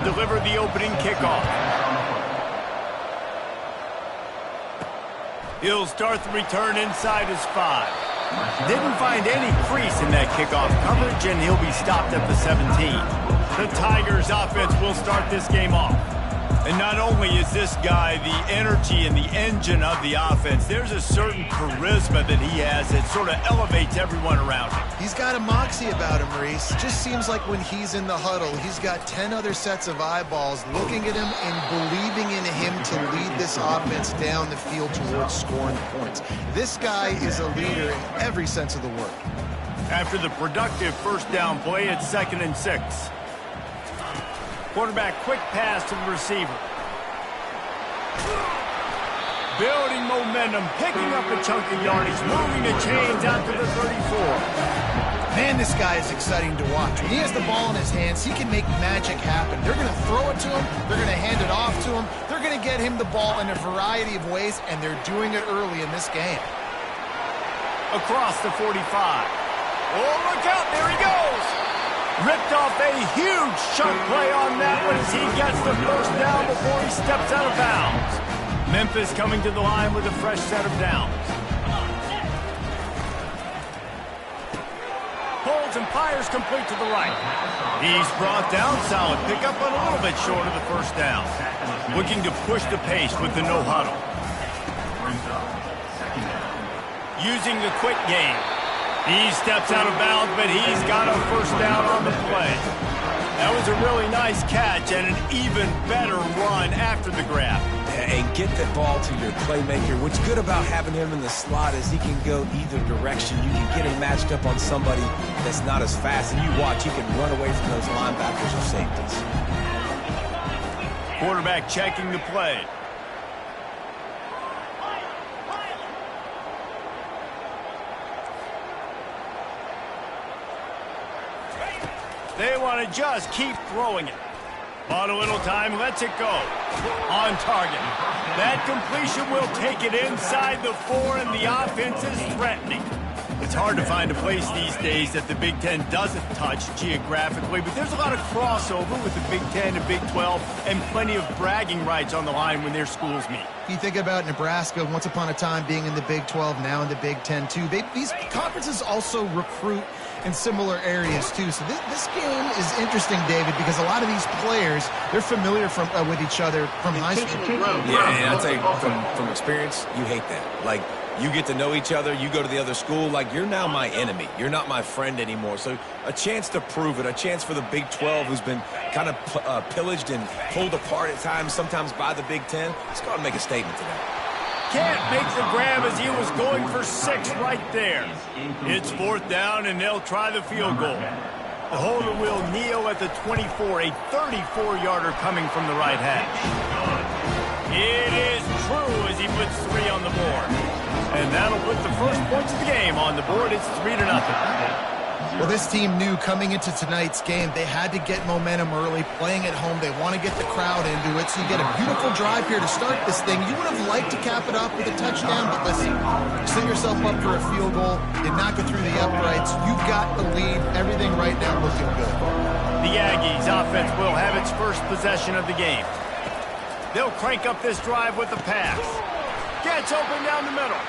Deliver the opening kickoff. He'll start the return inside his 5. Didn't find any crease in that kickoff coverage, and he'll be stopped at the 17. The Tigers offense will start this game off. And not only is this guy the energy and the engine of the offense, there's a certain charisma that he has that sort of elevates everyone around him. He's got a moxie about him, Maurice. Just seems like when he's in the huddle, he's got 10 other sets of eyeballs looking at him and believing in him to lead this offense down the field towards scoring points. This guy is a leader in every sense of the word. After the productive first down play, it's 2nd and 6. Quarterback quick pass to the receiver. Building momentum, picking up a chunk of yardage, moving the chains out to the 34. Man, this guy is exciting to watch. When he has the ball in his hands, he can make magic happen. They're going to throw it to him. They're going to hand it off to him. They're going to get him the ball in a variety of ways, and they're doing it early in this game. Across the 45. Oh, look out. There he goes. Ripped off a huge chunk play on that one as he gets the first down before he steps out of bounds. Memphis coming to the line with a fresh set of downs. Holds and fires complete to the right. He's brought down, solid pickup, but a little bit short of the first down. Looking to push the pace with the no huddle. Using the quick game. He steps out of bounds, but he's got a first down on the play. That was a really nice catch and an even better run after the grab. And get the ball to your playmaker. What's good about having him in the slot is he can go either direction. You can get him matched up on somebody that's not as fast. And you watch, he can run away from those linebackers or safeties. Quarterback checking the play. They want to just keep throwing it. Bought a little time, lets it go. On target. That completion will take it inside the 4, and the offense is threatening. It's hard to find a place these days that the Big Ten doesn't touch geographically, but there's a lot of crossover with the Big Ten and Big 12 and plenty of bragging rights on the line when their schools meet. You think about Nebraska once upon a time being in the Big 12, now in the Big 10 too. These conferences also recruit in similar areas too. So this game is interesting, David, because a lot of these players, they're familiar with each other from high school. Yeah, and I'll tell you from experience, you hate that. Like, you get to know each other, you go to the other school, like, you're now my enemy. You're not my friend anymore. So a chance to prove it, a chance for the Big 12, who's been kind of pillaged and pulled apart at times, sometimes by the Big 10. Let's go ahead and make a statement today. Can't make the grab as he was going for 6 right there. It's 4th down, and they'll try the field goal. The holder will kneel at the 24, a 34-yarder coming from the right hash. It is true as he puts 3 on the board. And that'll put the first points of the game on the board. It's 3-0. Well, this team knew coming into tonight's game they had to get momentum early, playing at home. They want to get the crowd into it, so you get a beautiful drive here to start this thing. You would have liked to cap it off with a touchdown, but listen, set yourself up for a field goal. You knock it through the uprights. You've got the lead. Everything right now looking good. The Aggies offense will have its first possession of the game. They'll crank up this drive with the pass. Gets open down the middle.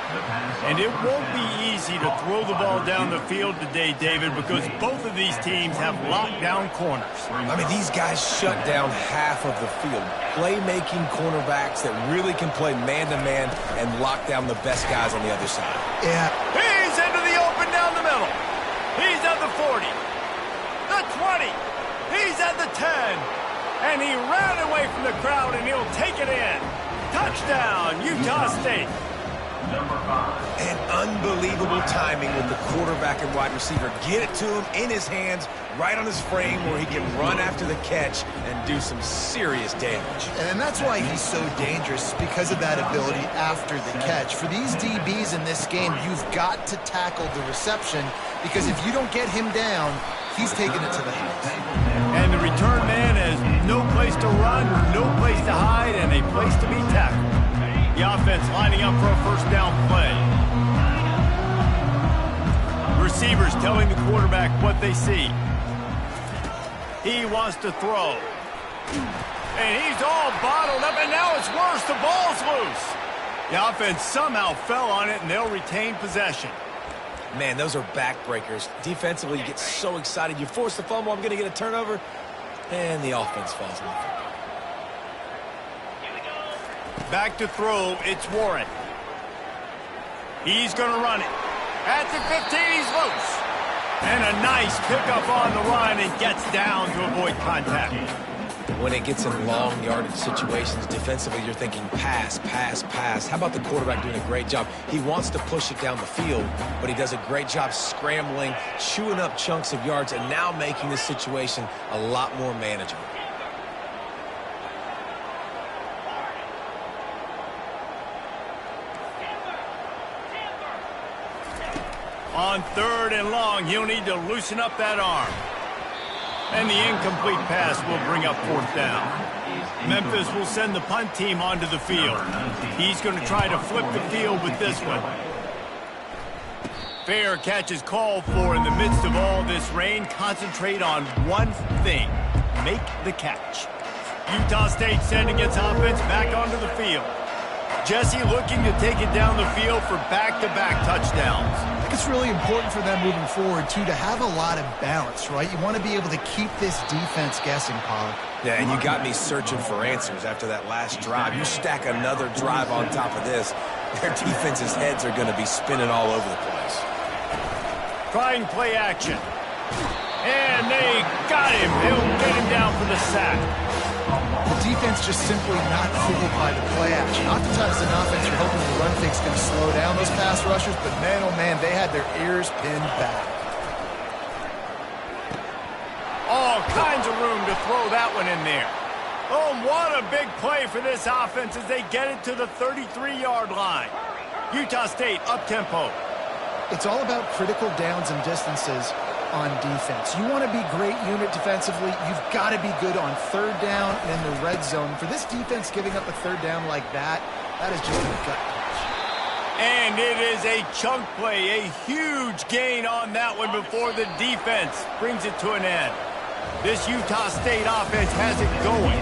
And it won't be easy to throw the ball down the field today, David, because both of these teams have lockdown corners. I mean, these guys shut down half of the field. Playmaking cornerbacks that really can play man-to-man and lock down the best guys on the other side. Yeah. He's into the open down the middle. He's at the 40. The 20. He's at the 10. And he ran away from the crowd, and he'll take it in. Touchdown, Utah State. And unbelievable timing with the quarterback and wide receiver. Get it to him in his hands, right on his frame where he can run after the catch and do some serious damage. And that's why he's so dangerous, because of that ability after the catch. For these DBs in this game, you've got to tackle the reception, because if you don't get him down, he's taking it to the house. And the return man has no place to run, no place to hide, and a place to be tackled. The offense lining up for a first down play. Receivers telling the quarterback what they see. He wants to throw. And he's all bottled up, and now it's worse. The ball's loose. The offense somehow fell on it, and they'll retain possession. Man, those are backbreakers. Defensively, you get so excited. You force the fumble, I'm going to get a turnover, and the offense falls on the football. Back to throw, it's Warren. He's going to run it. At the 15, he's loose. And a nice pickup on the run and gets down to avoid contact. When it gets in long yardage situations, defensively, you're thinking pass, pass, pass. How about the quarterback doing a great job? He wants to push it down the field, but he does a great job scrambling, chewing up chunks of yards, and now making this situation a lot more manageable. On 3rd and long, he'll need to loosen up that arm. And the incomplete pass will bring up 4th down. Memphis will send the punt team onto the field. He's going to try to flip the field with this one. Fair catch is called for in the midst of all this rain. Concentrate on one thing. Make the catch. Utah State sending its offense back onto the field. Jesse looking to take it down the field for back-to-back touchdowns. I think it's really important for them moving forward, too, to have a lot of balance, right? You want to be able to keep this defense guessing, Pollock. Yeah, and you got me searching for answers after that last drive. You stack another drive on top of this, their defense's heads are going to be spinning all over the place. Trying play action. And they got him. They'll get him down for the sack. The defense just simply not fooled by the play action. Oftentimes in offense, you're hoping the run fake's going to slow down those pass rushers, but man, oh man, they had their ears pinned back. All kinds of room to throw that one in there. Oh, what a big play for this offense as they get it to the 33-yard line. Utah State up-tempo. It's all about critical downs and distances on defense. You want to be great unit defensively, you've got to be good on 3rd down and in the red zone. For this defense giving up a 3rd down like that, that is just a gut punch. And it is a chunk play, a huge gain on that one before the defense brings it to an end. This Utah State offense has it going.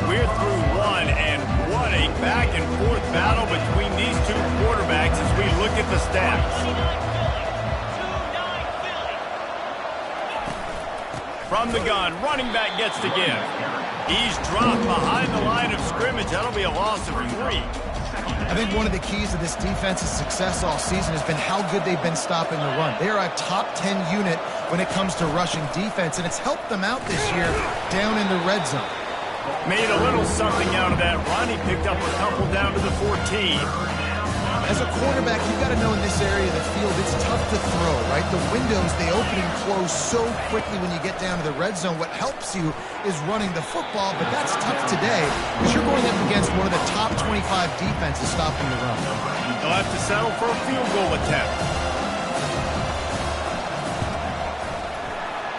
We're through one, and what a back-and-forth battle between these two quarterbacks as we look at the stats. From the gun, running back gets to give. He's dropped behind the line of scrimmage. That'll be a loss of 3. I think one of the keys to this defense's success all season has been how good they've been stopping the run. They are a top 10 unit when it comes to rushing defense, and it's helped them out this year down in the red zone. Made a little something out of that run. He picked up a couple down to the 14. As a quarterback, you've got to know in this area of the field, it's tough to throw, right? The windows, they open and close so quickly when you get down to the red zone. What helps you is running the football, but that's tough today because you're going up against one of the top 25 defenses stopping the run. They'll have to settle for a field goal attempt.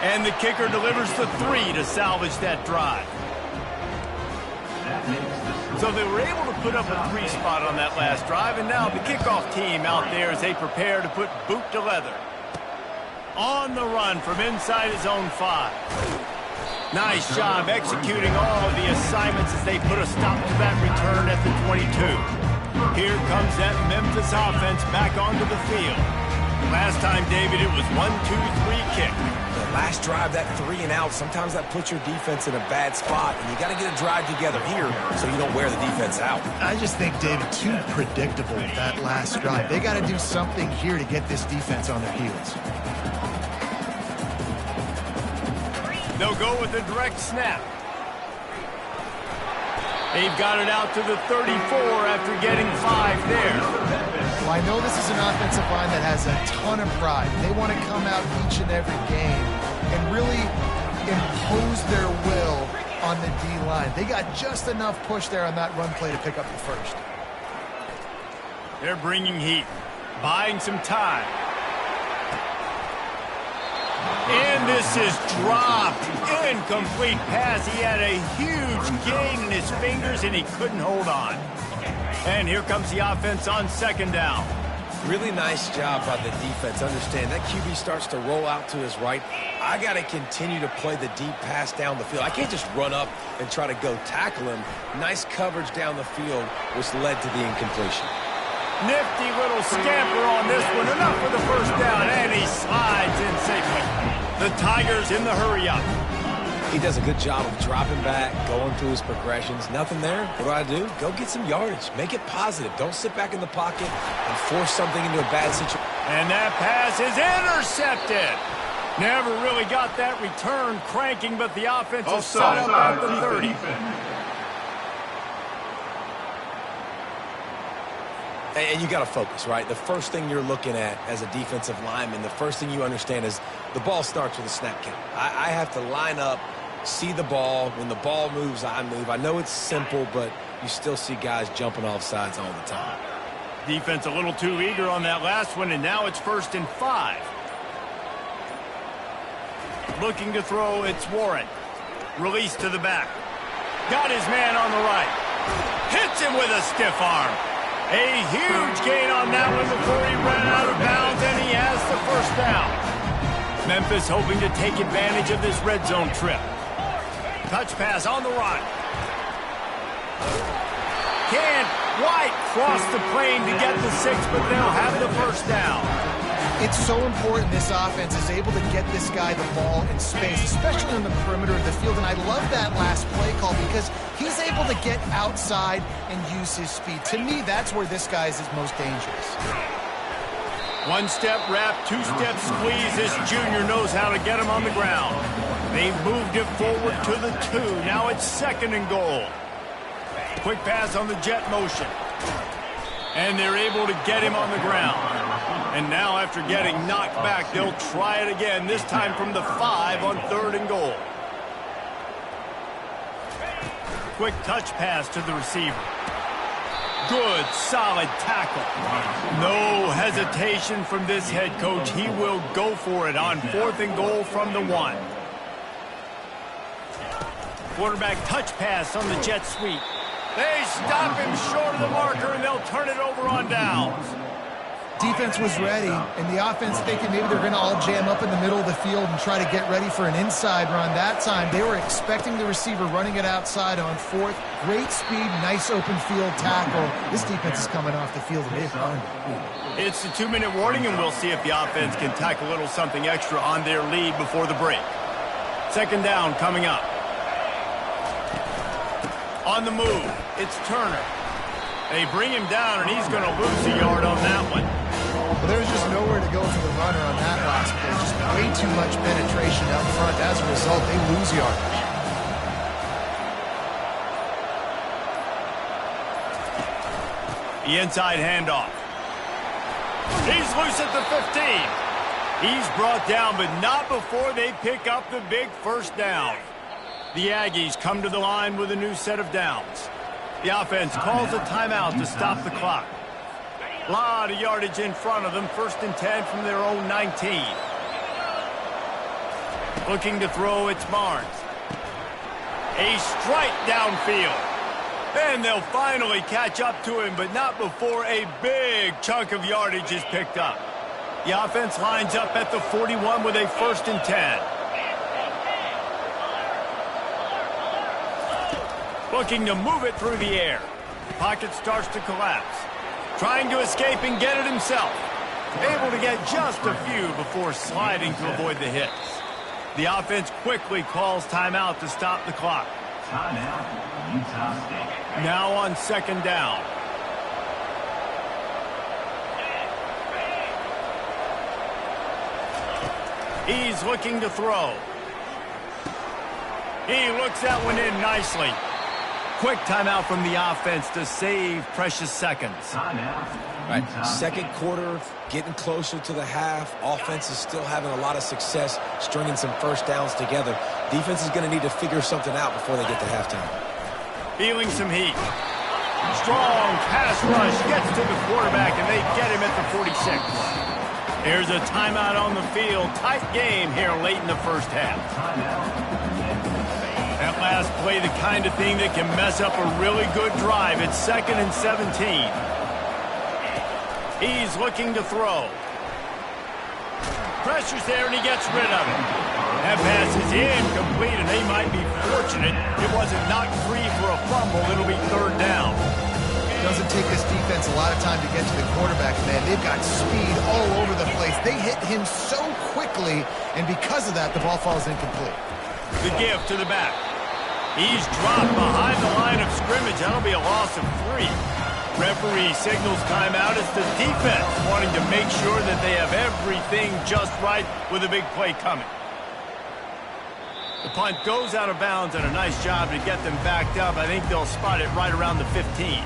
And the kicker delivers the 3 to salvage that drive. So they were able to put up a 3 spot on that last drive, and now the kickoff team out there as they prepare to put boot to leather. On the run from inside his own 5. Nice job executing all of the assignments as they put a stop to that return at the 22. Here comes that Memphis offense back onto the field. Last time, David, it was 1-2-3 kick. Last drive, that 3 and out, sometimes that puts your defense in a bad spot, and you got to get a drive together here so you don't wear the defense out. I just think, David, too predictable with that last drive. They got to do something here to get this defense on their heels. They'll go with a direct snap. They've got it out to the 34 after getting 5 there. Well, I know this is an offensive line that has a ton of pride. They want to come out each and every game and really impose their will on the D-line. They got just enough push there on that run play to pick up the 1st. They're bringing heat, buying some time. And this is dropped. Incomplete pass. He had a huge gain in his fingers, and he couldn't hold on. And here comes the offense on 2nd down. Really nice job by the defense. Understand that QB starts to roll out to his right. I got to continue to play the deep pass down the field. I can't just run up and try to go tackle him. Nice coverage down the field, which led to the incompletion. Nifty little scamper on this one. Enough for the first down, and he slides in safely. The Tigers in the hurry-up. He does a good job of dropping back, going through his progressions. Nothing there. What do? Go get some yardage. Make it positive. Don't sit back in the pocket and force something into a bad situation. And that pass is intercepted. Never really got that return cranking, but the offense is set up at the 30. And you got to focus, right? The first thing you're looking at as a defensive lineman, the first thing you understand is the ball starts with a snap count. I have to line up, see the ball. When the ball moves, I move. I know it's simple, but you still see guys jumping off sides all the time. Defense a little too eager on that last one, and now it's 1st and 5. Looking to throw, it's Warren. Release to the back. Got his man on the right. Hits him with a stiff arm. A huge gain on that one before he ran out of bounds, and he has the first down. Memphis hoping to take advantage of this red zone trip. Touch pass on the run. Can White cross the plane to get the 6, but they'll have the first down. It's so important this offense is able to get this guy the ball in space, especially on the perimeter of the field. And I love that last play call because he's able to get outside and use his speed. To me, that's where this guy is his most dangerous. One-step wrap, two-step squeeze. This junior knows how to get him on the ground. They've moved it forward to the 2. Now it's 2nd and goal. Quick pass on the jet motion. And they're able to get him on the ground. And now after getting knocked back, they'll try it again, this time from the 5 on 3rd and goal. Quick touch pass to the receiver. Good, solid tackle. No hesitation from this head coach. He will go for it on 4th and goal from the 1. Quarterback touch pass on the jet sweep. They stop him short of the marker, and they'll turn it over on downs. Defense was ready, and the offense thinking maybe they're going to all jam up in the middle of the field and try to get ready for an inside run. That time, they were expecting the receiver running it outside on 4th. Great speed, nice open field tackle. This defense is coming off the field, and they've run. It's the 2-minute warning, and we'll see if the offense can tack a little something extra on their lead before the break. 2nd down coming up. On the move, it's Turner. They bring him down, and he's going to lose a yard on that one. Well, there's just nowhere to go for the runner on that last play. Just way too much penetration up front. As a result, they lose yardage. The inside handoff. He's loose at the 15. He's brought down, but not before they pick up the big first down. The Aggies come to the line with a new set of downs. The offense calls a timeout to stop the clock. A lot of yardage in front of them. 1st and 10 from their own 19. Looking to throw, it's Barnes. A strike downfield. And they'll finally catch up to him, but not before a big chunk of yardage is picked up. The offense lines up at the 41 with a 1st and 10. Looking to move it through the air. Pocket starts to collapse. Trying to escape and get it himself. Able to get just a few before sliding to avoid the hits. The offense quickly calls timeout to stop the clock. Timeout, Utah State. Now on 2nd down. He's looking to throw. He looks that one in nicely. Quick timeout from the offense to save precious seconds. Right, 2nd quarter, getting closer to the half. Offense is still having a lot of success stringing some first downs together. Defense is going to need to figure something out before they get to halftime. Feeling some heat. Strong pass rush gets to the quarterback, and they get him at the 46. There's a timeout on the field. Tight game here late in the first half. That last play, the kind of thing that can mess up a really good drive. It's 2nd and 17. He's looking to throw. Pressure's there, and he gets rid of it. That pass is incomplete, and they might be fortunate it wasn't knocked free for a fumble. It'll be third down. It doesn't take this defense a lot of time to get to the quarterback, man. They've got speed all over the place. They hit him so quickly, and because of that, the ball falls incomplete. The give to the back. He's dropped behind the line of scrimmage. That'll be a loss of 3. Referee signals timeout. It's the defense wanting to make sure that they have everything just right with a big play coming. The punt goes out of bounds, and a nice job to get them backed up. I think they'll spot it right around the 15.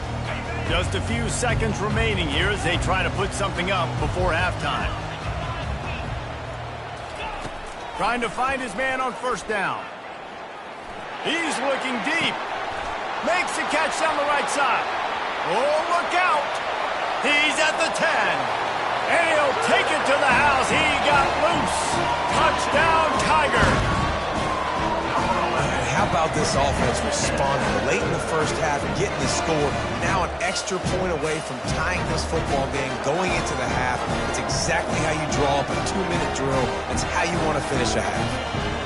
Just a few seconds remaining here as they try to put something up before halftime. Trying to find his man on first down. He's looking deep. Makes the catch down the right side. Oh, look out. He's at the 10. And he'll take it to the house. He got loose. Touchdown, Tigers. How about this offense responding late in the first half, getting the score, now an extra point away from tying this football game, going into the half. It's exactly how you draw up a 2-minute drill. It's how you want to finish a half.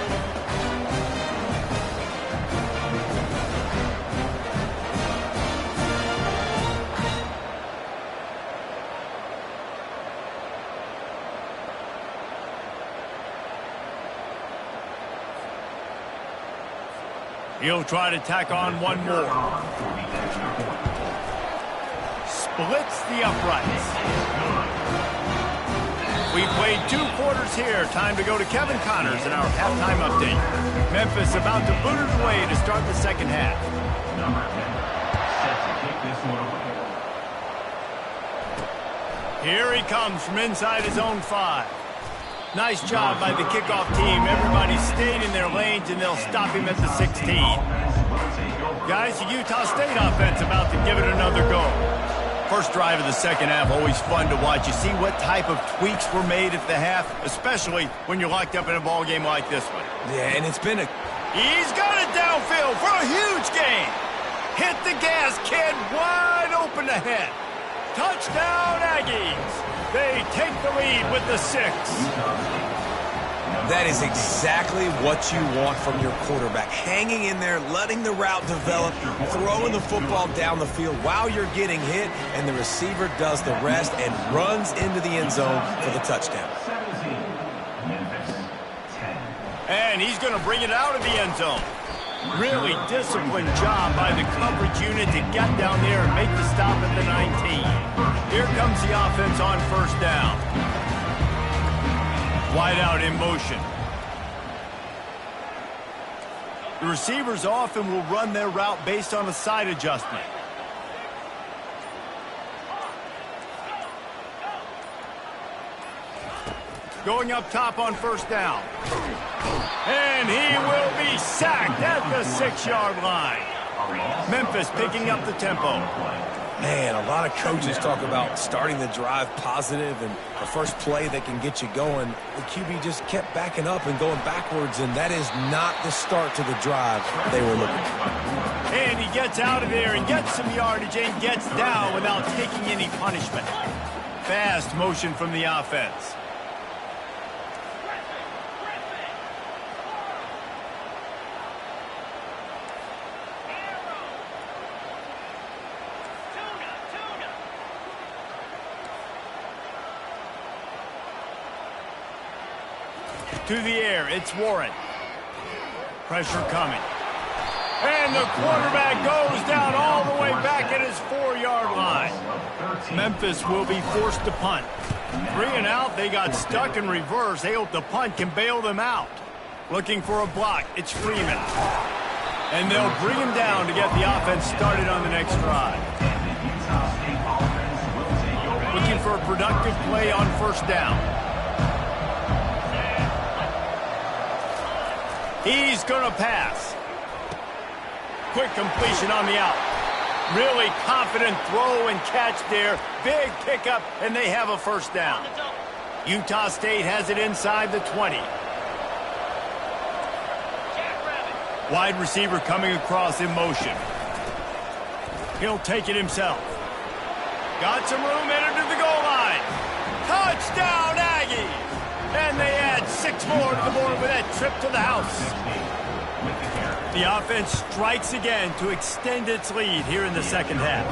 He'll try to tack on one more. Splits the uprights. We played 2 quarters here. Time to go to Kevin Connors in our halftime update. Memphis about to boot it away to start the second half. Number 10, set to kick this one away. Here he comes from inside his own 5. Nice job by the kickoff team. Everybody stayed in their lanes, and they'll stop him at the 16. Guys, the Utah State offense about to give it another go. First drive of the second half, always fun to watch. You see what type of tweaks were made at the half, especially when you're locked up in a ball game like this one. Yeah, and it's been a... He's got it downfield for a huge gain. Hit the gas, kid, wide open ahead. Touchdown, Aggies. They take the lead with the 6. That is exactly what you want from your quarterback. Hanging in there, letting the route develop, throwing the football down the field while you're getting hit, and the receiver does the rest and runs into the end zone for the touchdown. 17, Memphis 10. And he's going to bring it out of the end zone. Really disciplined job by the coverage unit to get down there and make the stop at the 19. Here comes the offense on first down. Wide out in motion. The receivers often will run their route based on a side adjustment. Going up top on first down. And he will be sacked at the 6-yard line. Memphis picking up the tempo. Man, a lot of coaches talk about starting the drive positive and the first play that can get you going. The QB just kept backing up and going backwards, and that is not the start to the drive they were looking for. And he gets out of there and gets some yardage and gets down without taking any punishment. Fast motion from the offense. To the air, it's Warren. Pressure coming. And the quarterback goes down all the way back at his 4-yard line. Memphis will be forced to punt. 3 and out, they got stuck in reverse. They hope the punt can bail them out. Looking for a block, it's Freeman. And they'll bring him down to get the offense started on the next drive. Looking for a productive play on first down. He's going to pass. Quick completion on the out. Really confident throw and catch there. Big pickup, and they have a first down. Utah State has it inside the 20. Wide receiver coming across in motion. He'll take it himself. Got some room, entered to the goal line. Touchdown, Aggies! And they add 6 more to the board with that trip to the house. The offense strikes again to extend its lead here in the second half.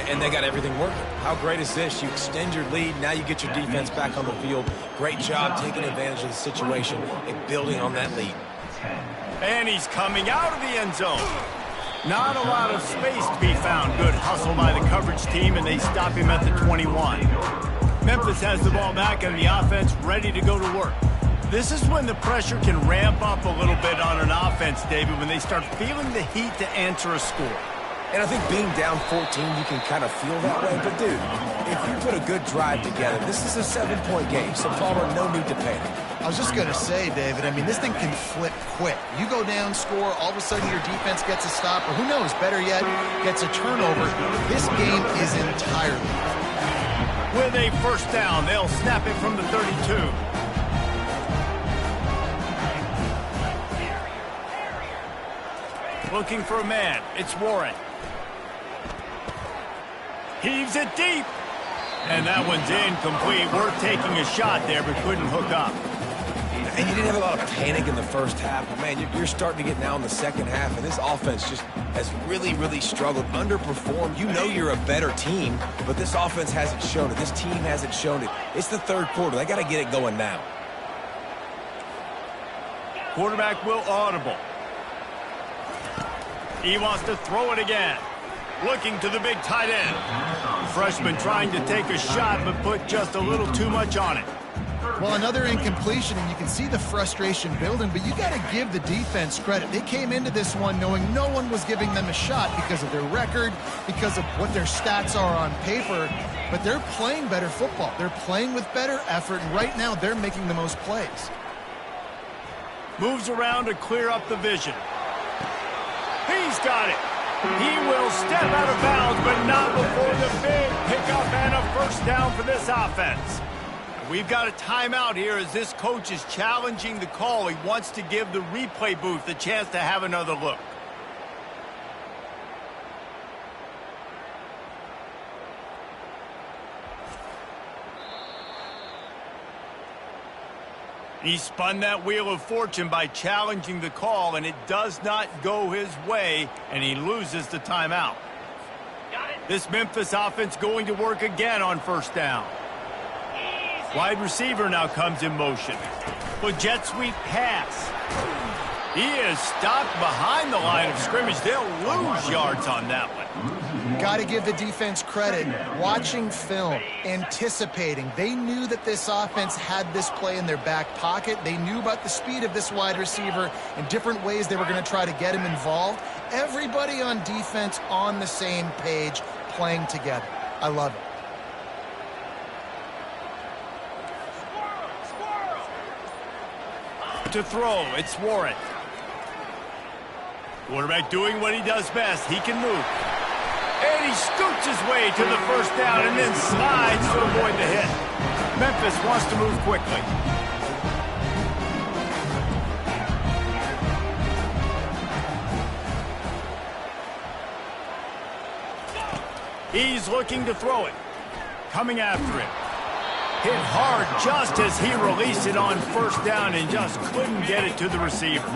And they got everything working. How great is this? You extend your lead, now you get your defense back on the field. Great job taking advantage of the situation and building on that lead. And he's coming out of the end zone. Not a lot of space to be found. Good hustle by the coverage team, and they stop him at the 21. Memphis has the ball back and the offense ready to go to work. This is when the pressure can ramp up a little bit on an offense, David, when they start feeling the heat to answer a score. And I think being down 14, you can kind of feel that way. But, dude, if you put a good drive together, this is a 7-point game, so Palmer, no need to panic. I was just going to say, David, I mean, this thing can flip quick. You go down, score, all of a sudden your defense gets a stop, or who knows, better yet, gets a turnover. This game is entirely. With a first down, they'll snap it from the 32. Looking for a man. It's Warren. Heaves it deep. And that one's incomplete. Worth taking a shot there, but couldn't hook up. And you didn't have a lot of panic in the first half, but, man, you're starting to get now in the second half, and this offense just has really, really struggled, underperformed. You know you're a better team, but this offense hasn't shown it. This team hasn't shown it. It's the third quarter. They got to get it going now. Quarterback will audible. He wants to throw it again. Looking to the big tight end. Freshman trying to take a shot, but put just a little too much on it. Well, another incompletion, and you can see the frustration building, but you got to give the defense credit. They came into this one knowing no one was giving them a shot because of their record, because of what their stats are on paper, but they're playing better football. They're playing with better effort, and right now they're making the most plays. Moves around to clear up the vision. He's got it. He will step out of bounds, but not before the big pickup and a first down for this offense. We've got a timeout here as this coach is challenging the call. He wants to give the replay booth a chance to have another look. He spun that wheel of fortune by challenging the call, and it does not go his way, and he loses the timeout. This Memphis offense going to work again on first down. Wide receiver now comes in motion. With jet sweep pass. He is stopped behind the line of scrimmage. They'll lose yards on that one. Got to give the defense credit. Watching film, anticipating. They knew that this offense had this play in their back pocket. They knew about the speed of this wide receiver and different ways they were going to try to get him involved. Everybody on defense on the same page, playing together. I love it. To throw, it's Warren. Quarterback doing what he does best. He can move. And he scoots his way to the first down and then slides to avoid the hit. Memphis wants to move quickly. He's looking to throw it. Coming after him. Hit hard just as he released it on first down and just couldn't get it to the receiver.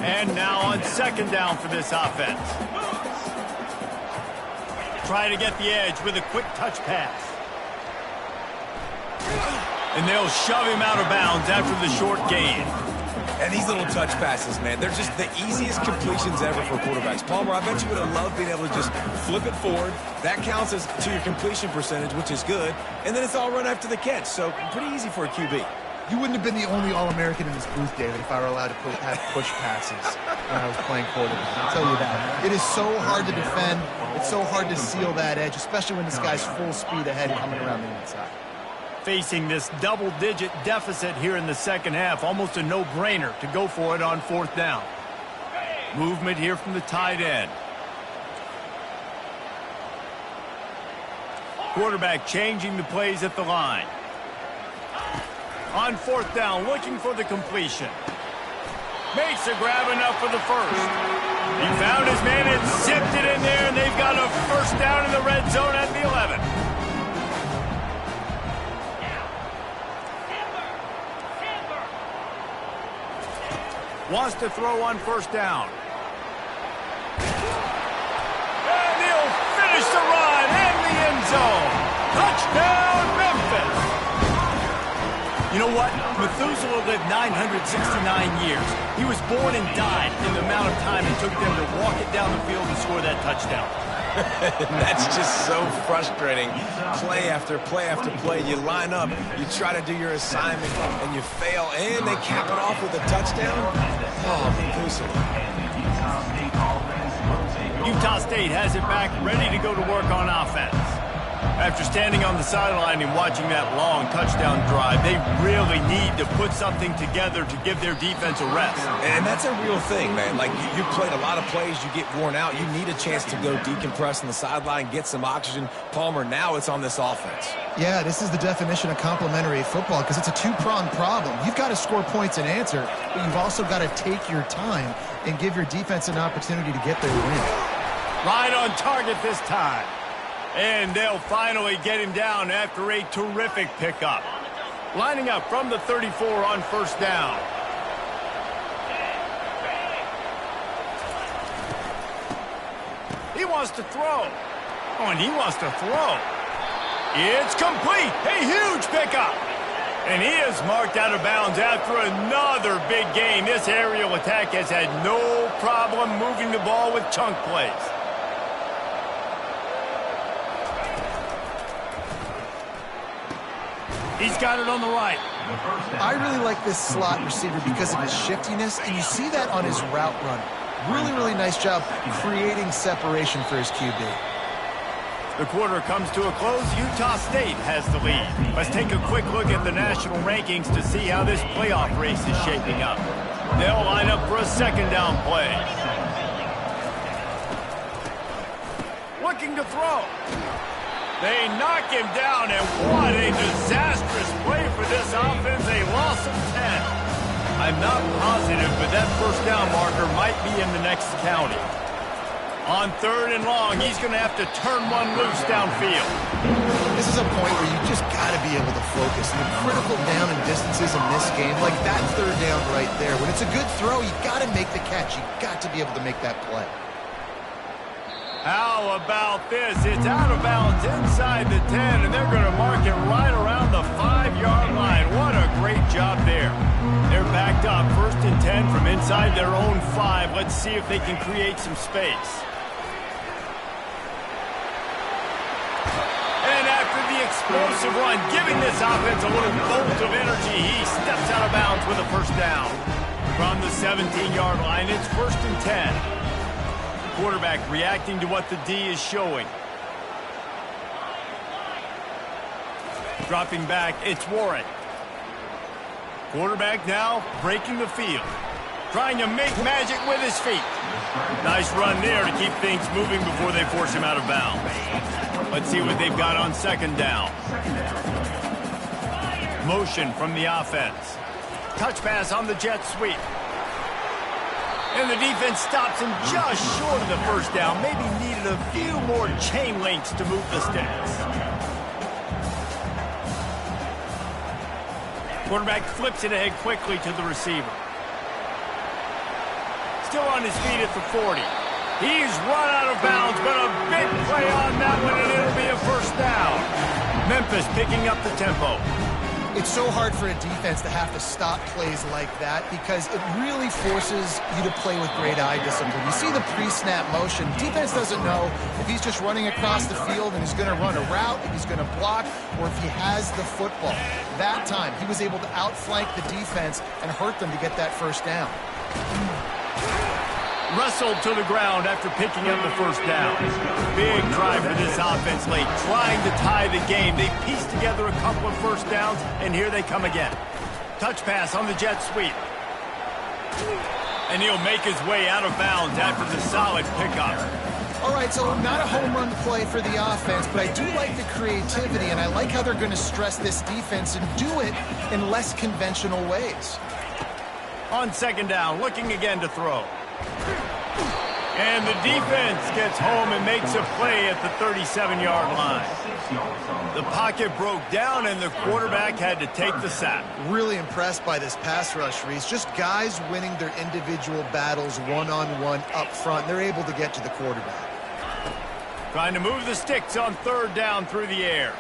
And now on second down for this offense. Try to get the edge with a quick touch pass. And they'll shove him out of bounds after the short gain. And these little touch passes, man, they're just the easiest completions ever for quarterbacks. Palmer, I bet you would have loved being able to just flip it forward. That counts as to your completion percentage, which is good. And then it's all run after the catch, so pretty easy for a QB. You wouldn't have been the only All-American in this booth, David, if I were allowed to have push passes when I was playing quarterback. I'll tell you that. It is so hard to defend. It's so hard to seal that edge, especially when this guy's full speed ahead coming around the inside. Facing this double-digit deficit here in the second half, almost a no-brainer to go for it on fourth down. Movement here from the tight end. Quarterback changing the plays at the line. On fourth down, looking for the completion. Makes a grab enough for the first. He found his man and zipped it in there, and they've got a first down in the red zone at the 11. Wants to throw on first down. And he'll finish the run in the end zone. Touchdown, Memphis. You know what? Methuselah lived 969 years. He was born and died in the amount of time it took them to walk it down the field and score that touchdown. That's just so frustrating. Play after play after play. You line up, you try to do your assignment, and you fail, and they cap it off with a touchdown? Oh, Methuselah. Utah State has it back, ready to go to work on offense. After standing on the sideline and watching that long touchdown drive, they really need to put something together to give their defense a rest. And that's a real thing, man. Like, you played a lot of plays, you get worn out, you need a chance to go decompress on the sideline, get some oxygen. Palmer, now it's on this offense. Yeah, this is the definition of complementary football because it's a two-pronged problem. You've got to score points and answer, but you've also got to take your time and give your defense an opportunity to get their win. Right on target this time. And they'll finally get him down after a terrific pickup. Lining up from the 34 on first down. He wants to throw. Oh, and he wants to throw. It's complete. A huge pickup. And he is marked out of bounds after another big gain. This aerial attack has had no problem moving the ball with chunk plays. He's got it on the right. I really like this slot receiver because of his shiftiness, and you see that on his route run. Really, really nice job creating separation for his QB. The quarter comes to a close. Utah State has the lead. Let's take a quick look at the national rankings to see how this playoff race is shaping up. They'll line up for a second down play. Looking to throw. They knock him down, and what a disastrous play for this offense. A loss of 10. I'm not positive, but that first down marker might be in the next county. On third and long, he's going to have to turn one loose downfield. This is a point where you just got to be able to focus. The critical down and distances in this game, like that third down right there. When it's a good throw, you got to make the catch. You got to be able to make that play. How about this? It's out of bounds inside the 10, and they're going to mark it right around the 5-yard line. What a great job there. They're backed up, 1st and 10 from inside their own 5. Let's see if they can create some space. And after the explosive run, giving this offense a little bolt of energy, he steps out of bounds with a first down. From the 17-yard line, it's 1st and 10. Quarterback reacting to what the D is showing. Dropping back, it's Warren. Quarterback now breaking the field. Trying to make magic with his feet. Nice run there to keep things moving before they force him out of bounds. Let's see what they've got on second down. Motion from the offense. Touch pass on the jet sweep. And the defense stops him just short of the first down. Maybe needed a few more chain links to move the sticks. Quarterback flips it ahead quickly to the receiver. Still on his feet at the 40. He's run out of bounds, but a big play on that one, and it'll be a first down. Memphis picking up the tempo. It's so hard for a defense to have to stop plays like that because it really forces you to play with great eye discipline. You see the pre-snap motion. Defense doesn't know if he's just running across the field and he's going to run a route, if he's going to block, or if he has the football. That time, he was able to outflank the defense and hurt them to get that first down. Wrestled to the ground after picking up the first down. Big drive for this offense late, trying to tie the game. They pieced together a couple of first downs, and here they come again. Touch pass on the jet sweep. And he'll make his way out of bounds after the solid pickup. All right, so not a home run play for the offense, but I do like the creativity, and I like how they're going to stress this defense and do it in less conventional ways. On second down, looking again to throw. And the defense gets home and makes a play at the 37-yard line. The pocket broke down, and the quarterback had to take the sack. Really impressed by this pass rush, Reese. Just guys winning their individual battles one-on-one up front. They're able to get to the quarterback. Trying to move the sticks on third down through the air.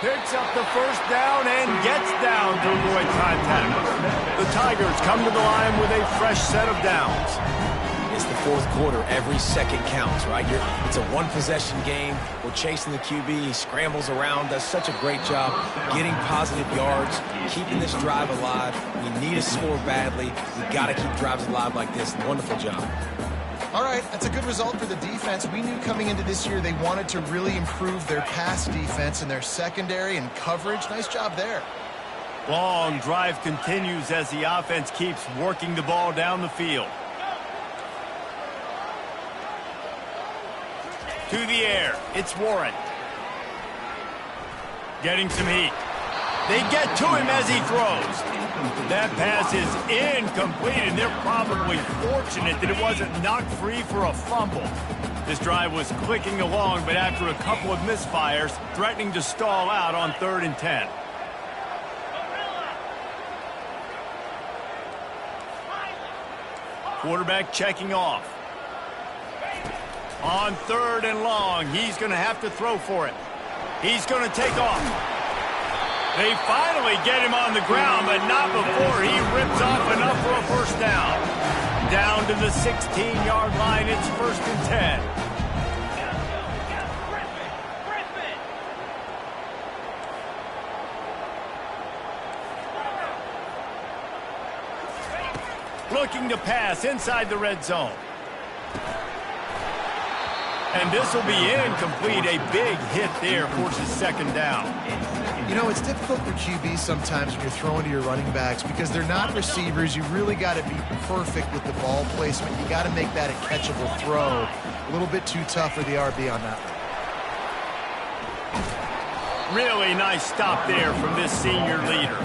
Picks up the first down and gets down to avoid contact. The Tigers come to the line with a fresh set of downs. It's the fourth quarter. Every second counts, right? It's a one-possession game. We're chasing the QB. He scrambles around, does such a great job getting positive yards, keeping this drive alive. We need a score badly. We got to keep drives alive like this. Wonderful job. All right, that's a good result for the defense. We knew coming into this year they wanted to really improve their pass defense and their secondary and coverage. Nice job there. Long drive continues as the offense keeps working the ball down the field. To the air, it's Warren. Getting some heat. They get to him as he throws. That pass is incomplete, and they're probably fortunate that it wasn't knocked free for a fumble. This drive was clicking along, but after a couple of misfires, threatening to stall out on 3rd and 10. Quarterback checking off. On 3rd and long, he's going to have to throw for it. He's going to take off. They finally get him on the ground, but not before he rips off enough for a first down. Down to the 16-yard line, it's 1st and 10. Looking to pass inside the red zone. And this will be incomplete. A big hit there forces 2nd down. You know, it's difficult for QBs sometimes when you're throwing to your running backs because they're not receivers. You really got to be perfect with the ball placement. You got to make that a catchable throw. A little bit too tough for the RB on that one. Really nice stop there from this senior leader.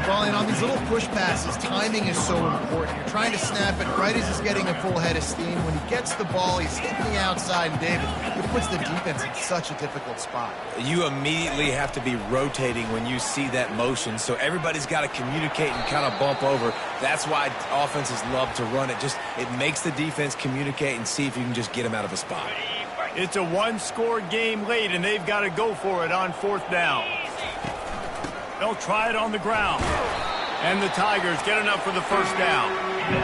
Well, and on these little push passes, timing is so important. You're trying to snap it right as he's getting a full head of steam. When he gets the ball, he's hitting the outside, and David, it puts the defense in such a difficult spot. You immediately have to be rotating when you see that motion, so everybody's got to communicate and kind of bump over. That's why offenses love to run it. It makes the defense communicate and see if you can just get him out of a spot. It's a one-score game late, and they've got to go for it on 4th down. They'll try it on the ground. And the Tigers get enough for the first down.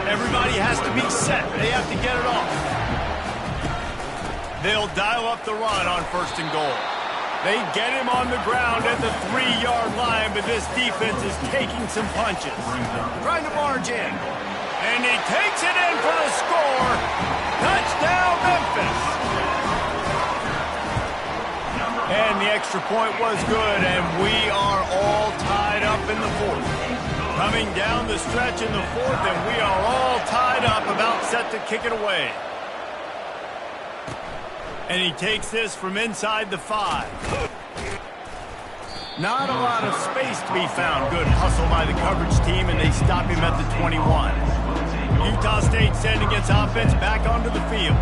Everybody has to be set. They have to get it off. They'll dial up the run on 1st and goal. They get him on the ground at the 3-yard line, but this defense is taking some punches. Trying to barge in. And he takes it in for the score. Touchdown, Memphis. And the extra point was good, and we are all tied up in the 4th. Coming down the stretch in the 4th, and we are all tied up, about set to kick it away. And he takes this from inside the 5. Not a lot of space to be found. Good hustle by the coverage team, and they stop him at the 21. Utah State sending its offense back onto the field.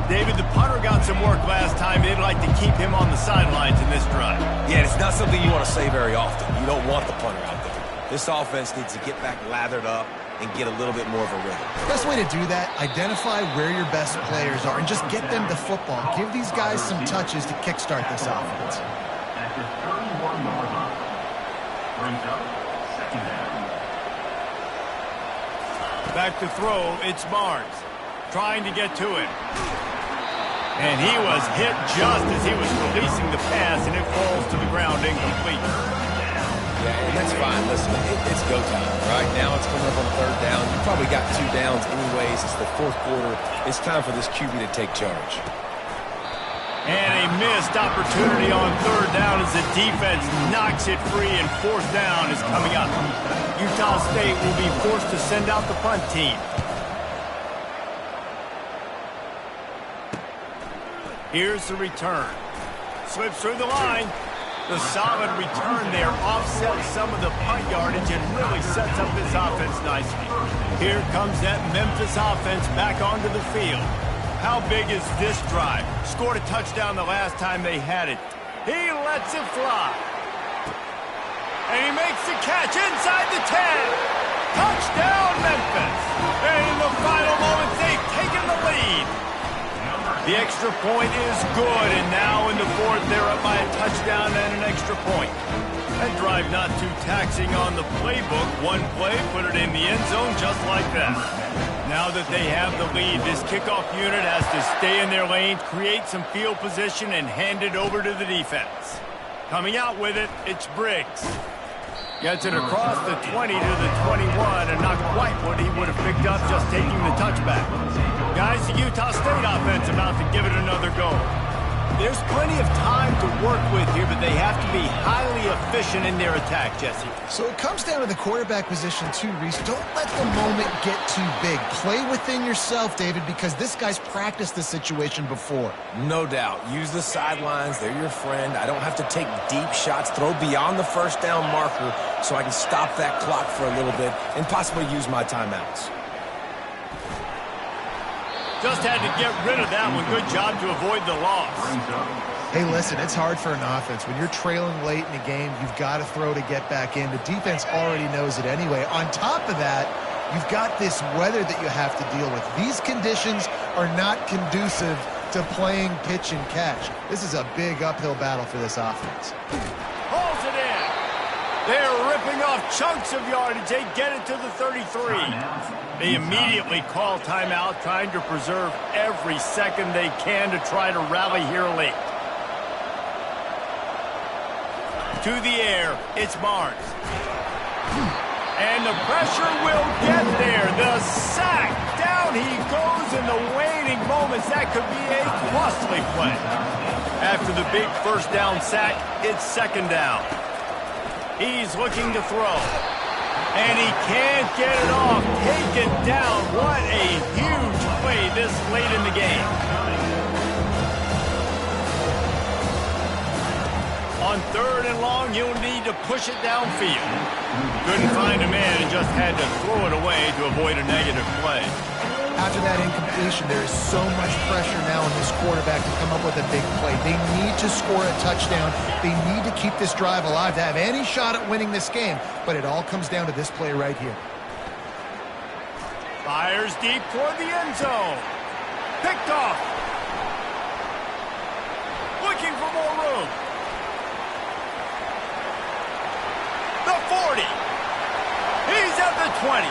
David, the punter got some work last time. They'd like to keep him on the sidelines in this drive. Yeah, it's not something you want to say very often. You don't want the punter out there. This offense needs to get back lathered up and get a little bit more of a rhythm. Best way to do that, identify where your best players are and just get them the football. Give these guys some touches to kickstart this offense. At the 31-yard line, brings up 2nd down. Back to throw, it's Barnes. Trying to get to him. And he was hit just as he was releasing the pass, and it falls to the ground incomplete. Yeah, and that's fine. Listen, it's go time, right? Now it's coming up on 3rd down. You probably got 2 downs anyways. It's the 4th quarter. It's time for this QB to take charge. And a missed opportunity on 3rd down as the defense knocks it free, and 4th down is coming up. Utah State will be forced to send out the punt team. Here's the return. Slips through the line. The solid return there offsets some of the punt yardage and really sets up this offense nicely. Here comes that Memphis offense back onto the field. How big is this drive? Scored a touchdown the last time they had it. He lets it fly. And he makes the catch inside the 10. Touchdown, Memphis. And in the final moments, they've taken the lead. The extra point is good, and now in the fourth, they're up by a touchdown and an extra point. That drive not too taxing on the playbook. One play, put it in the end zone just like that. Now that they have the lead, this kickoff unit has to stay in their lanes, create some field position, and hand it over to the defense. Coming out with it, it's Briggs. Gets it across the 20 to the 21, and not quite what he would have picked up just taking the touchback. Guys, the Utah State offense about to give it another go. There's plenty of time to work with here, but they have to be highly efficient in their attack, Jesse. So it comes down to the quarterback position too, Reese. Don't let the moment get too big. Play within yourself, David, because this guy's practiced this situation before. No doubt. Use the sidelines. They're your friend. I don't have to take deep shots, throw beyond the first down marker so I can stop that clock for a little bit and possibly use my timeouts. Just had to get rid of that one. Good job to avoid the loss. Hey, listen, it's hard for an offense. When you're trailing late in the game, you've got to throw to get back in. The defense already knows it anyway. On top of that, you've got this weather that you have to deal with. These conditions are not conducive to playing pitch and catch. This is a big uphill battle for this offense. Pulls it in. They're ripping off chunks of yardage. They get it to the 33. They immediately call timeout, trying to preserve every second they can to try to rally here late. To the air, it's Barnes. And the pressure will get there. The sack. Down he goes in the waning moments. That could be a costly play. After the big first down sack, it's second down. He's looking to throw. And he can't get it off. Taken down. What a huge play this late in the game. On third and long, you'll need to push it downfield. Couldn't find a man and just had to throw it away to avoid a negative play. After that incompletion, there is so much pressure now on this quarterback to come up with a big play. They need to score a touchdown. They need to keep this drive alive to have any shot at winning this game. But it all comes down to this play right here. Fires deep toward the end zone. Picked off. Looking for more room. The 40. He's at the 20.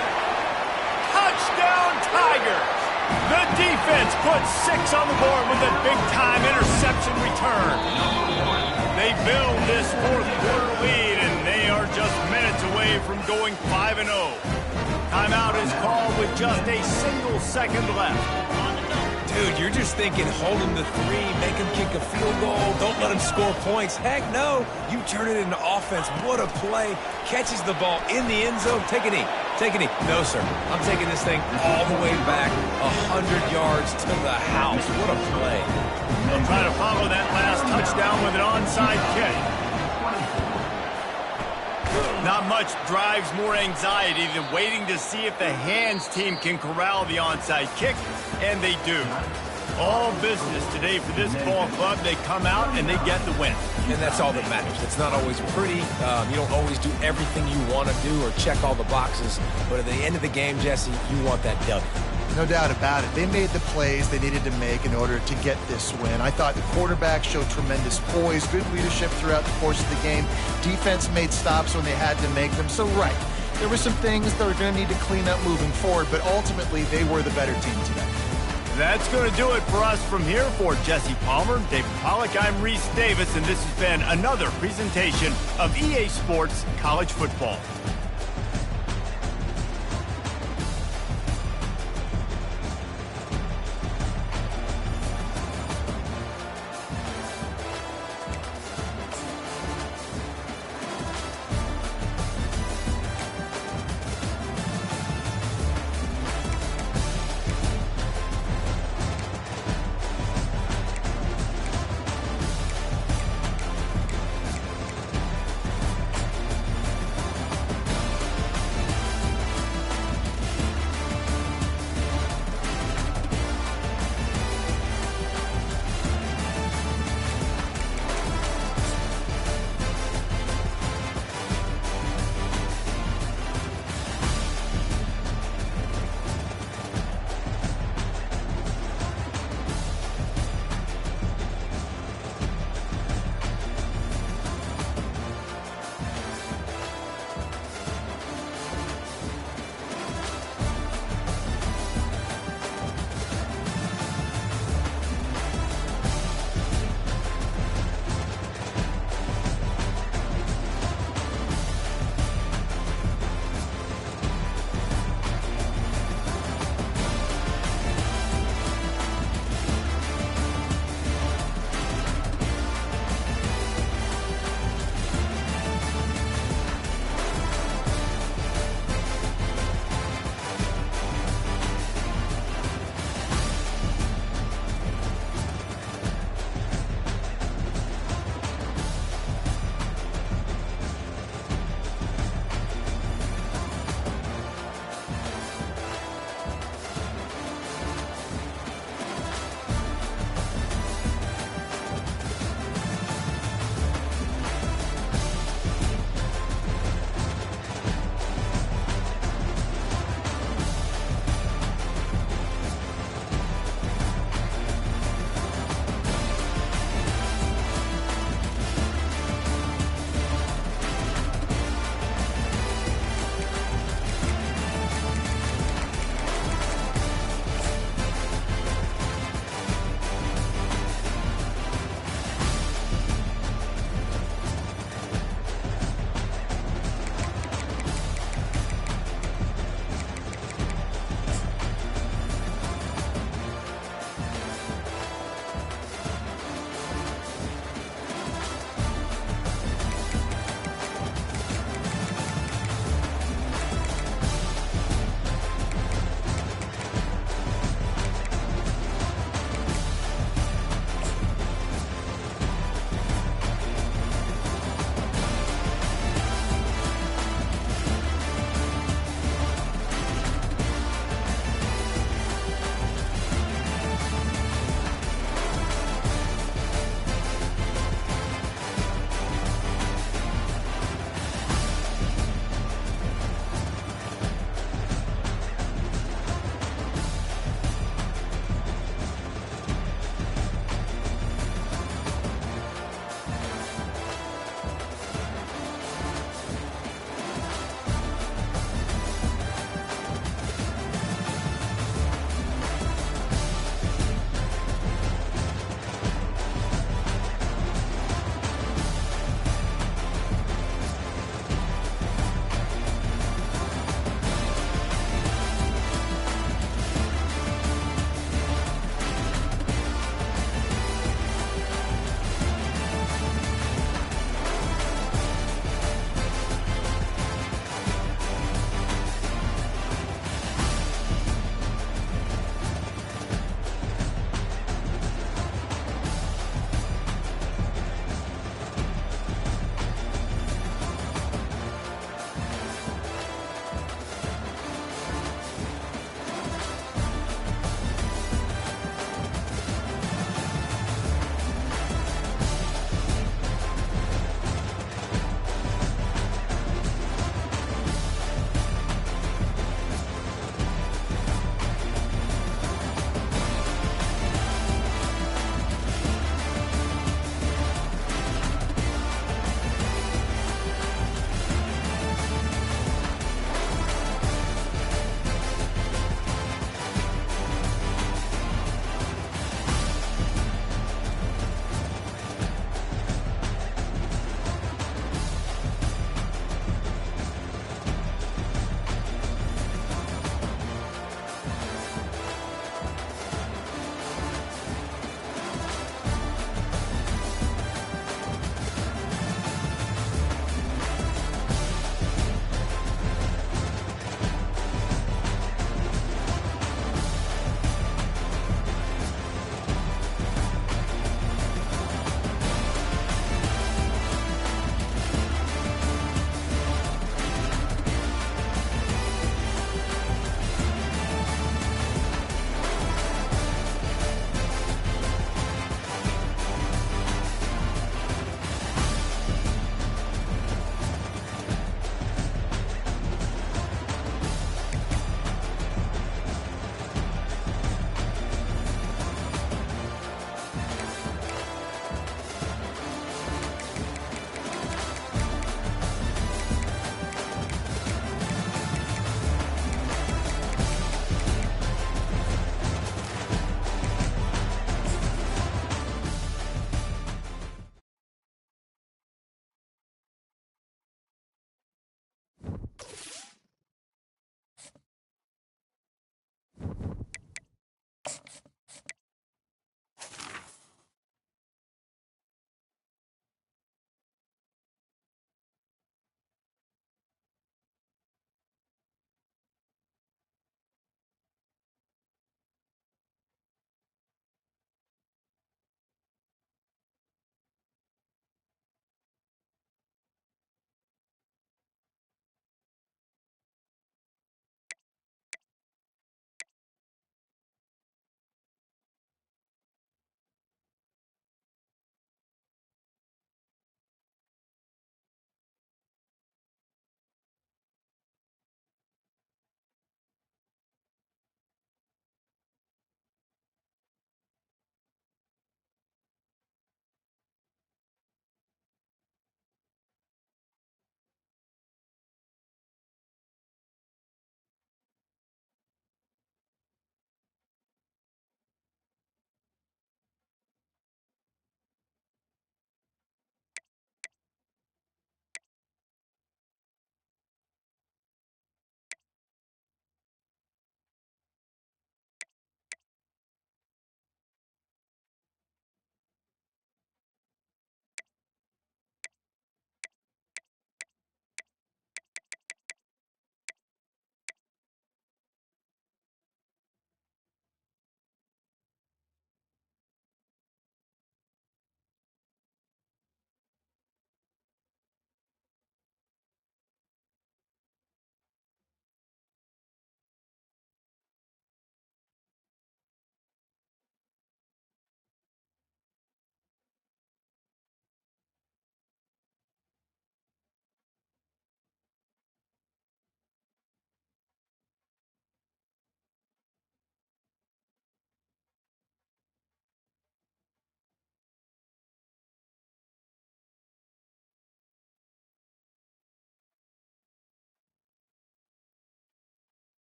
Touchdown, Tigers! The defense puts 6 on the board with a big-time interception return. They build this fourth-quarter lead, and they are just minutes away from going 5-0. Timeout is called with just a single second left. Dude, you're just thinking, hold him to 3, make him kick a field goal, don't let him score points. Heck no, you turn it into offense. What a play. Catches the ball in the end zone. Take a knee. Take a knee. No, sir. I'm taking this thing all the way back 100 yards to the house. What a play. They'll try to follow that last touchdown with an onside kick. Not much drives more anxiety than waiting to see if the hands team can corral the onside kick, and they do. All business today for this ball club. They come out and they get the win. And that's all that matters. It's not always pretty. You don't always do everything you want to do or check all the boxes. But at the end of the game, Jesse, you want that W. No doubt about it. They made the plays they needed to make in order to get this win. I thought the quarterback showed tremendous poise, good leadership throughout the course of the game. Defense made stops when they had to make them. So, right, there were some things that were going to need to clean up moving forward, but ultimately they were the better team today. That's going to do it for us from here. For Jesse Palmer, David Pollack, I'm Reese Davis, and this has been another presentation of EA Sports College Football.